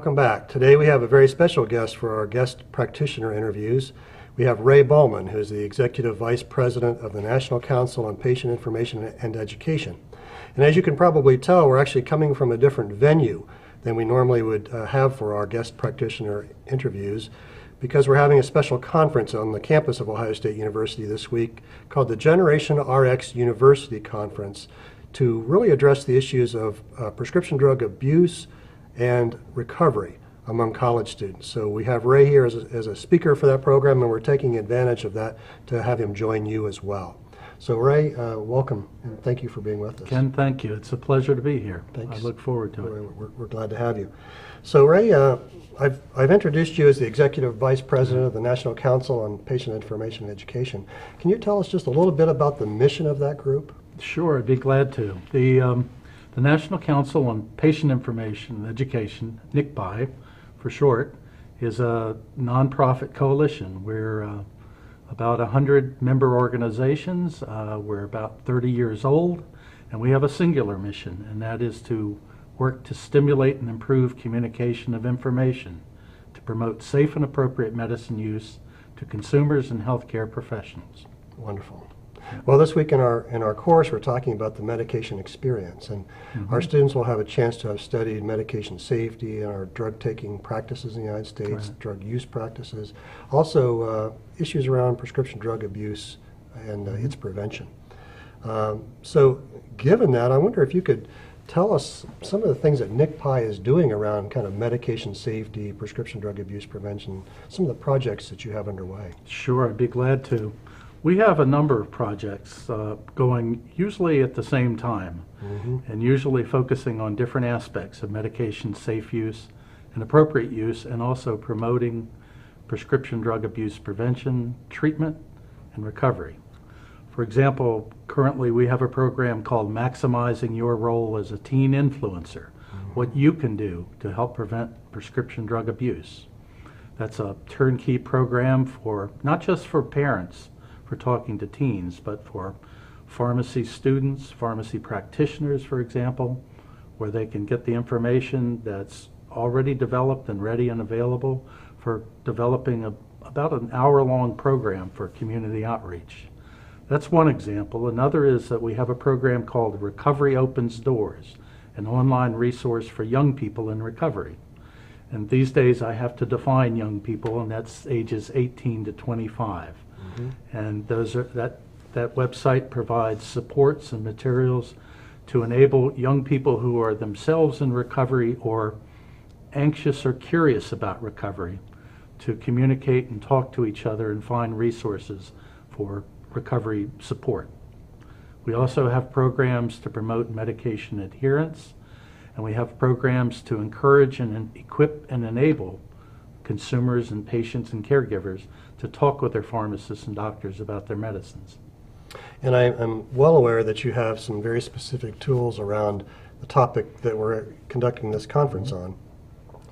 Welcome back. Today we have a very special guest for our guest practitioner interviews. We have Ray Bullman, who is the Executive Vice President of the National Council on Patient Information and Education. And as you can probably tell, we're actually coming from a different venue than we normally would have for our guest practitioner interviews, because we're having a special conference on the campus of Ohio State University this week called the Generation RX University Conference to really address the issues of prescription drug abuse and recovery among college students. So we have Ray here as a speaker for that program, and we're taking advantage of that to have him join you as well. So Ray, welcome, and thank you for being with us. Ken, thank you. It's a pleasure to be here. Thanks. I look forward to it. We're glad to have you. So Ray, I've introduced you as the Executive Vice President of the National Council on Patient Information and Education. Can you tell us just a little bit about the mission of that group? Sure, I'd be glad to. The National Council on Patient Information and Education, NCPI for short, is a nonprofit coalition. We're about 100 member organizations. We're about 30 years old, and we have a singular mission, and that is to work to stimulate and improve communication of information to promote safe and appropriate medicine use to consumers and healthcare professionals. Wonderful. Well, this week in our course, we're talking about the medication experience, and our students will have a chance to have studied medication safety and our drug-taking practices in the United States, drug use practices, also issues around prescription drug abuse and its prevention. So given that, I wonder if you could tell us some of the things that NCPI is doing around kind of medication safety, prescription drug abuse prevention, some of the projects that you have underway. Sure, I'd be glad to. We have a number of projects going usually at the same time, and usually focusing on different aspects of medication safe use and appropriate use, and also promoting prescription drug abuse prevention, treatment, and recovery. For example, currently we have a program called Maximizing Your Role as a Teen Influencer, what you can do to help prevent prescription drug abuse. That's a turnkey program for not just for parents for talking to teens, but for pharmacy students, pharmacy practitioners, for example, where they can get the information that's already developed and ready and available for developing about an hour-long program for community outreach. That's one example. Another is that we have a program called Recovery Opens Doors, an online resource for young people in recovery. And these days I have to define young people, and that's ages 18 to 25. And that website provides supports and materials to enable young people who are themselves in recovery or anxious or curious about recovery to communicate and talk to each other and find resources for recovery support. We also have programs to promote medication adherence, and we have programs to encourage and equip and enable consumers and patients and caregivers to talk with their pharmacists and doctors about their medicines. And I'm well aware that you have some very specific tools around the topic that we're conducting this conference on,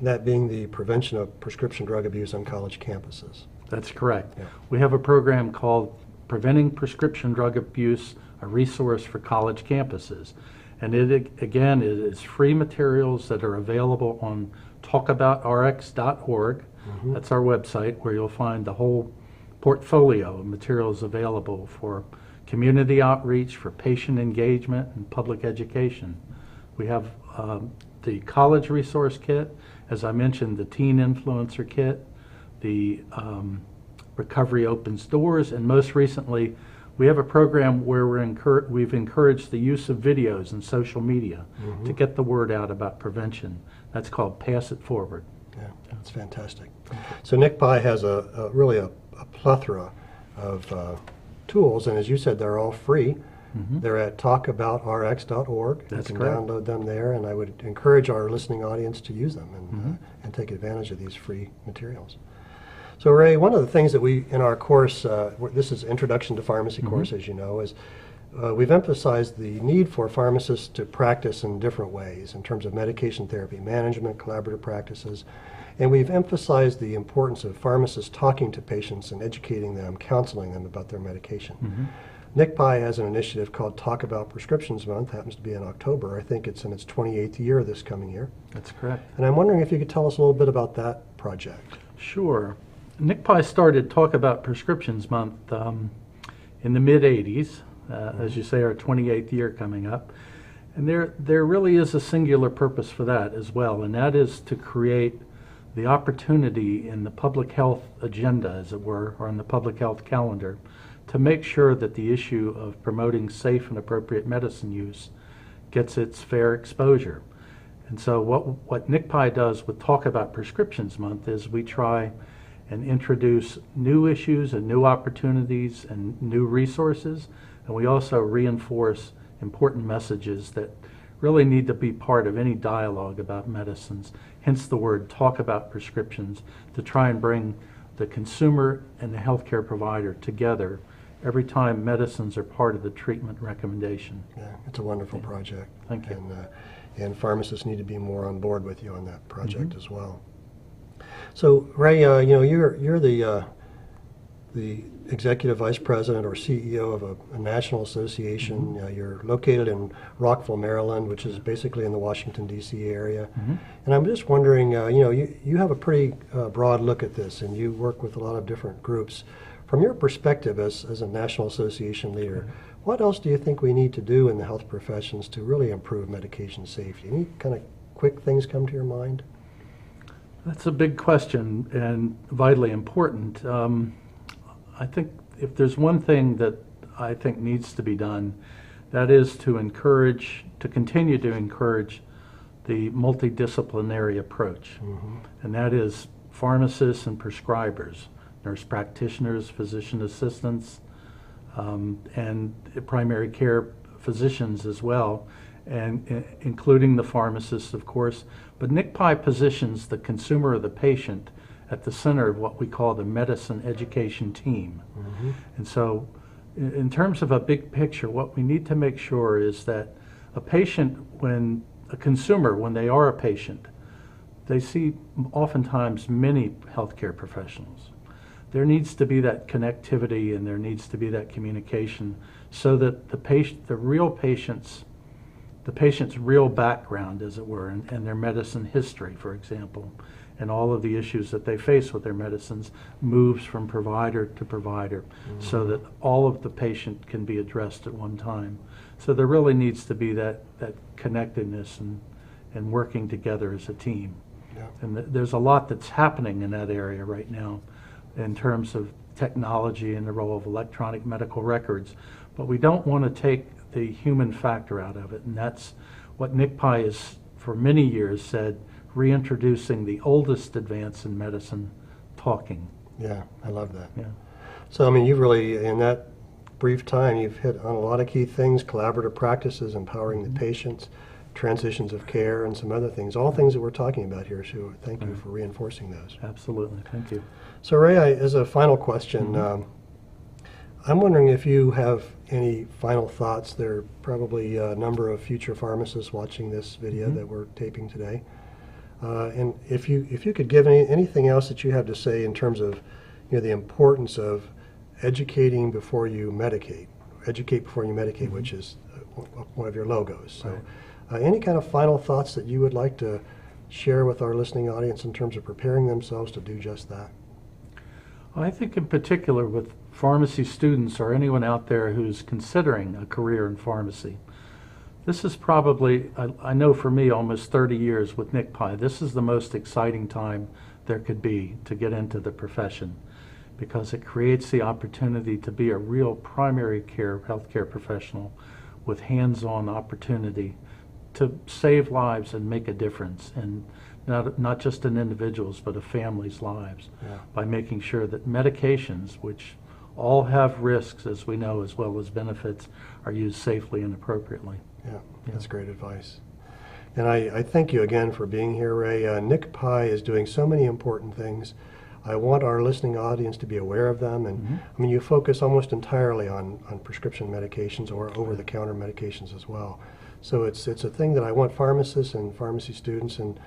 that being the prevention of prescription drug abuse on college campuses. That's correct. Yeah. We have a program called Preventing Prescription Drug Abuse, a resource for college campuses. And it is free materials that are available on talkaboutrx.org. That's our website, where you'll find the whole portfolio of materials available for community outreach, for patient engagement, and public education. We have the college resource kit, as I mentioned, the teen influencer kit, the Recovery Opens Doors, and most recently, we have a program where we've encouraged the use of videos and social media to get the word out about prevention. That's called Pass It Forward. Yeah, that's fantastic. So NCPI has really a plethora of tools, and as you said, they're all free. They're at talkaboutrx.org. That's you can correct. download them there, and I would encourage our listening audience to use them and take advantage of these free materials. So Ray, one of the things that we, in our course, this is Introduction to Pharmacy course, as you know, is we've emphasized the need for pharmacists to practice in different ways in terms of medication therapy management, collaborative practices, and we've emphasized the importance of pharmacists talking to patients and educating them, counseling them about their medication. NCPI has an initiative called Talk About Prescriptions Month, happens to be in October. I think it's in its 28th year this coming year. That's correct. And I'm wondering if you could tell us a little bit about that project. Sure. NCPI started Talk About Prescriptions Month in the mid-'80s, as you say, our 28th year coming up. And there really is a singular purpose for that as well, and that is to create the opportunity in the public health agenda, as it were, or in the public health calendar, to make sure that the issue of promoting safe and appropriate medicine use gets its fair exposure. And so what NCPI does with Talk About Prescriptions Month is we try and introduce new issues and new opportunities and new resources, and we also reinforce important messages that really need to be part of any dialogue about medicines, hence the word talk about prescriptions, to try and bring the consumer and the healthcare provider together every time medicines are part of the treatment recommendation. Yeah, it's a wonderful project. Thank you. And pharmacists need to be more on board with you on that project as well. So Ray, you're the executive vice president or CEO of a national association. You're located in Rockville, Maryland, which is basically in the Washington, D.C. area. And I'm just wondering, you have a pretty broad look at this, and you work with a lot of different groups. From your perspective as a national association leader, what else do you think we need to do in the health professions to really improve medication safety? Any kind of quick things come to your mind? That's a big question and vitally important. I think if there's one thing that I think needs to be done, that is to continue to encourage the multidisciplinary approach. And that is pharmacists and prescribers, nurse practitioners, physician assistants, and primary care physicians as well, and including the pharmacists, of course. But NCPI positions the consumer or the patient at the center of what we call the medicine education team. And so in terms of a big picture, what we need to make sure is that a consumer, when they are a patient, they see oftentimes many healthcare professionals. There needs to be that connectivity and there needs to be that communication so that the patient's real background, as it were, and their medicine history, for example, and all of the issues that they face with their medicines moves from provider to provider so that all of the patient can be addressed at one time. So there really needs to be that connectedness and working together as a team. And there's a lot that's happening in that area right now in terms of technology and the role of electronic medical records, but we don't want to take the human factor out of it, and that's what NCPI has for many years said, reintroducing the oldest advance in medicine, talking. Yeah, I love that. Yeah. So, I mean, you've really, in that brief time, you've hit on a lot of key things: collaborative practices, empowering the patients, transitions of care, and some other things, all things that we're talking about here. So thank you for reinforcing those. Absolutely, thank you. So Ray, as a final question, I'm wondering if you have any final thoughts. There are probably a number of future pharmacists watching this video that we're taping today. And if you could give anything else that you have to say in terms of the importance of educating before you medicate, which is one of your logos. So any kind of final thoughts that you would like to share with our listening audience in terms of preparing themselves to do just that? I think in particular with pharmacy students or anyone out there who's considering a career in pharmacy, this is probably, I know for me, almost 30 years with NCPI, this is the most exciting time there could be to get into the profession, because it creates the opportunity to be a real primary care healthcare professional with hands-on opportunity to save lives and make a difference, and not just in individuals but of families' lives, by making sure that medications, which all have risks, as we know, as well as benefits, are used safely and appropriately. Yeah, that's great advice. And I thank you again for being here, Ray. NCPI is doing so many important things. I want our listening audience to be aware of them. And I mean, you focus almost entirely on prescription medications or over-the-counter medications as well. So it's a thing that I want pharmacists and pharmacy students and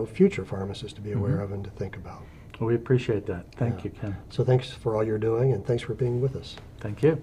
future pharmacists to be aware of and to think about. Well, we appreciate that. Thank you, Ken. So thanks for all you're doing, and thanks for being with us. Thank you.